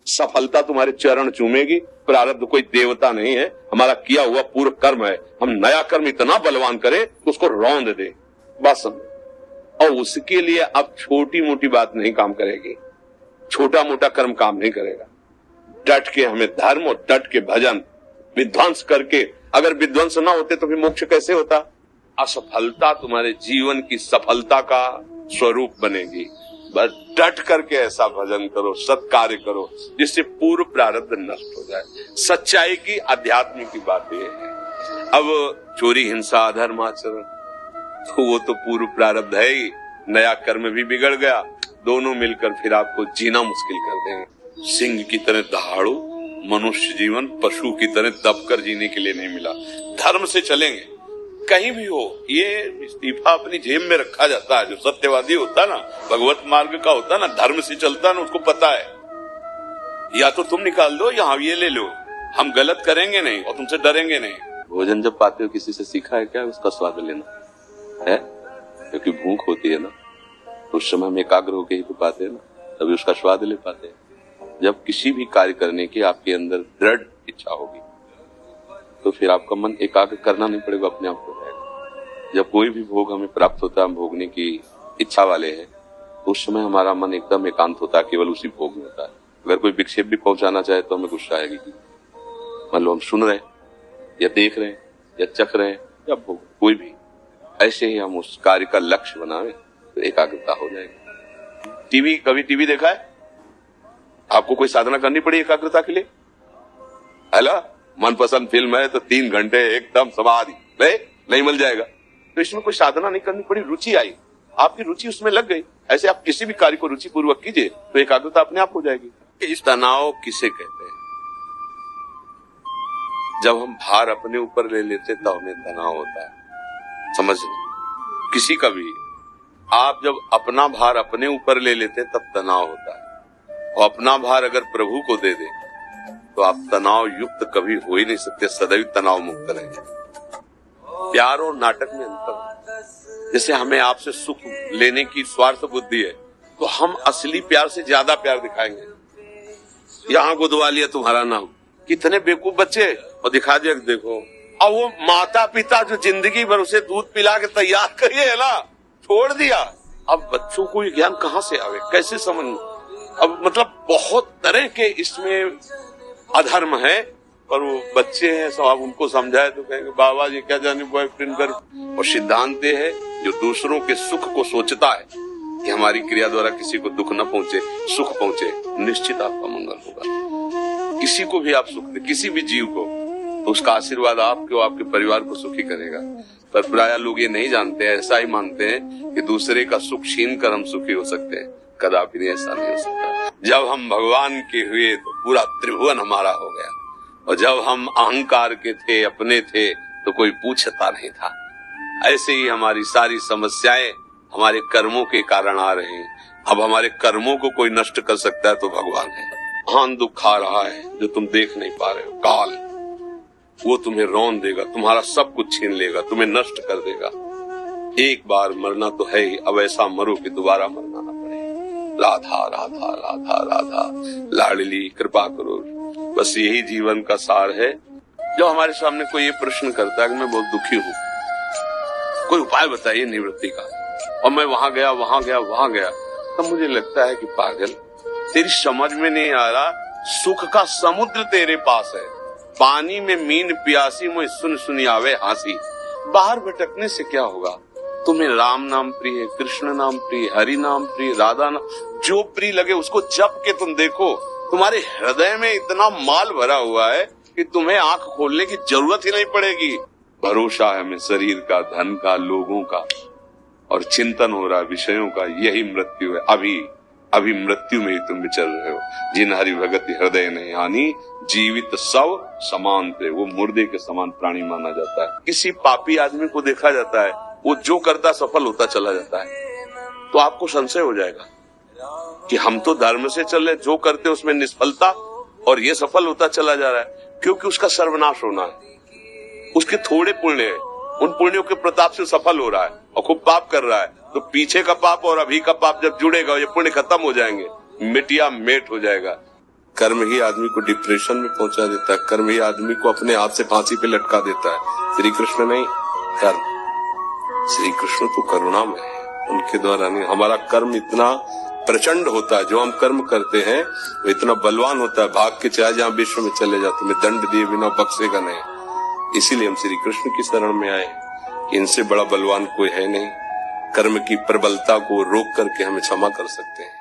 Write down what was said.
सफलता तुम्हारे चरण चूमेगी। प्रारब्ध कोई देवता नहीं है, हमारा किया हुआ पूर्व कर्म है। हम नया कर्म इतना बलवान करें कि उसको रौंद दे बस। और उसके लिए अब छोटी मोटी बात नहीं काम करेगी, छोटा मोटा कर्म काम नहीं करेगा। डट के हमें धर्म और डट के भजन विध्वंस करके, अगर विध्वंस ना होते तो फिर मोक्ष कैसे होता। असफलता तुम्हारे जीवन की सफलता का स्वरूप बनेगी। बस डट करके ऐसा भजन करो, सत्कार्य करो जिससे पूर्व प्रारब्ध नष्ट हो जाए। सच्चाई की, अध्यात्म की बात यह है। अब चोरी हिंसा अधर्म आचरण तो वो तो पूर्व प्रारब्ध है ही, नया कर्म भी बिगड़ गया, दोनों मिलकर फिर आपको जीना मुश्किल कर देंगे। सिंह की तरह दहाड़ो, मनुष्य जीवन पशु की तरह दबकर जीने के लिए नहीं मिला। धर्म से चलेंगे कहीं भी हो। ये इस्तीफा अपनी जेब में रखा जाता है। जो सत्यवादी होता है ना, भगवत मार्ग का होता है ना, धर्म से चलता है ना, उसको पता है या तो तुम निकाल दो या ये ले लो, हम गलत करेंगे नहीं और तुमसे डरेंगे नहीं। भोजन जब पाते हो किसी से सीखा है क्या उसका स्वाद लेना है? क्योंकि भूख होती है ना, तो उस समय हम एकाग्र होकर ही तो पाते हैं ना, तभी उसका स्वाद ले पाते हैं। जब किसी भी कार्य करने की आपके अंदर दृढ़ इच्छा होगी तो फिर आपका मन एकाग्र करना नहीं पड़ेगा, अपने आप हो जाएगा। जब कोई भी भोग हमें प्राप्त होता है, हम भोगने की इच्छा वाले हैं, तो उस समय हमारा मन एकदम एकांत होता है, केवल उसी भोग में होता है। अगर कोई विक्षेप भी पहुंचाना चाहे तो हमें गुस्सा आएगी। मान लो हम सुन रहे हैं या देख रहे हैं या चख रहे हैं या भोग, कोई भी, ऐसे ही हम उस कार्य का लक्ष्य बनावे तो एकाग्रता हो जाएगी। कभी टीवी देखा है? आपको कोई साधना करनी पड़ी एकाग्रता के लिए? हेलो, मनपसंद फिल्म है तो 3 घंटे एकदम समाधि नहीं मिल जाएगा। तो इसमें कोई साधना नहीं करनी पड़ी, रुचि आई, आपकी रुचि उसमें लग गई। ऐसे आप किसी भी कार्य को रुचि पूर्वक कीजिए तो एकाग्रता अपने आप हो जाएगी। इस तनाव किसे कहते हैं? जब हम भार अपने ऊपर ले लेते तब हमें तनाव होता है। समझना, किसी का भी आप जब अपना भार अपने ऊपर ले लेते तब तनाव होता है। और अपना भार अगर प्रभु को दे दे तो आप तनाव युक्त कभी हो ही नहीं सकते, सदैव तनाव मुक्त रहेंगे। प्यार और नाटक में अंतर। जैसे हमें आपसे सुख लेने की स्वार्थ बुद्धि है तो हम असली प्यार से ज्यादा प्यार दिखाएंगे। यहाँ गुदवा लिया तुम्हारा नाम, कितने बेवकूफ बच्चे, और दिखा दिया देखो। और वो माता पिता जो जिंदगी भर उसे दूध पिला के तैयार करिए है ना, छोड़ दिया। अब बच्चों को ये ज्ञान कहाँ से आवे, कैसे समझ? अब मतलब बहुत तरह के इसमें अधर्म है, पर वो बच्चे हैं, सब आप उनको समझाए तो कहेंगे बाबा जी क्या जाने बॉयफ्रेंड कर। और सिद्धांत है जो दूसरों के सुख को सोचता है कि हमारी क्रिया द्वारा किसी को दुख न पहुंचे, सुख पहुंचे, निश्चित आपका मंगल होगा। किसी को भी आप सुख दे, किसी भी जीव को, तो उसका आशीर्वाद आपके और आपके परिवार को सुखी करेगा। पर प्राय लोग ये नहीं जानते, ऐसा ही मानते हैं कि दूसरे का सुख छीन कर हम सुखी हो सकते हैं। कदापि नहीं, ऐसा नहीं हो सकता। जब हम भगवान के हुए तो पूरा त्रिभुवन हमारा हो गया, और जब हम अहंकार के थे, अपने थे, तो कोई पूछता नहीं था। ऐसे ही हमारी सारी समस्याएं हमारे कर्मों के कारण आ रही हैं। अब हमारे कर्मों को कोई नष्ट कर सकता है तो भगवान है। महान दुख आ रहा है जो तुम देख नहीं पा रहे हो, काल, वो तुम्हें रौंद देगा, तुम्हारा सब कुछ छीन लेगा, तुम्हें नष्ट कर देगा। एक बार मरना तो है ही, अब ऐसा मरो कि दोबारा मरना ना पड़े। राधा राधा राधा राधा, लाडली कृपा करो। बस यही जीवन का सार है। जो हमारे सामने कोई ये प्रश्न करता है कि मैं बहुत दुखी हूँ, कोई उपाय बताइए निवृत्ति का, और मैं वहां गया वहां गया वहां गया, तब मुझे लगता है कि पागल, तेरी समझ में नहीं आ रहा, सुख का समुद्र तेरे पास है। पानी में मीन प्यासी, मुझे सुन सुनी आवे हांसी। बाहर भटकने से क्या होगा? तुम्हें राम नाम प्रिय है, कृष्ण नाम प्रिय, हरि नाम प्रिय, राधा नाम, जो प्रिय लगे उसको जप के तुम देखो। तुम्हारे हृदय में इतना माल भरा हुआ है कि तुम्हें आंख खोलने की जरूरत ही नहीं पड़ेगी। भरोसा है हमें शरीर का, धन का, लोगों का, और चिंतन हो रहा है विषयों का। यही मृत्यु है। अभी मृत्यु में ही तुम विचर रहे हो। जिन हरि भगति हृदय नहीं हानि, जीवित सब समान थे। वो मुर्दे के समान प्राणी माना जाता है। किसी पापी आदमी को देखा जाता है, वो जो करता सफल होता चला जाता है, तो आपको संशय हो जाएगा कि हम तो धर्म से चल रहे, जो करते उसमें निष्फलता, और ये सफल होता चला जा रहा है। क्योंकि उसका सर्वनाश होना है। उसके थोड़े पुण्य है, उन पुण्यों के प्रताप से सफल हो रहा है और खूब पाप कर रहा है। तो पीछे का पाप और अभी का पाप जब जुड़ेगा, ये पुण्य खत्म हो जाएंगे, मिटिया मेट हो जाएगा। कर्म ही आदमी को डिप्रेशन में पहुंचा देता है, कर्म ही आदमी को अपने हाथ से फांसी पे लटका देता है। श्री कृष्ण नहीं, कर्म। श्री कृष्ण तो करुणामय है, उनके द्वारा नहीं। हमारा कर्म इतना प्रचंड होता है, जो हम कर्म करते हैं वो इतना बलवान होता है, भाग के चाहे जहां विश्व में चले जाते, में दंड दिए बिना बख्शेगा नहीं। इसीलिए हम श्री कृष्ण की शरण में आए, इनसे बड़ा बलवान कोई है नहीं, कर्म की प्रबलता को रोक करके हमें क्षमा कर सकते हैं।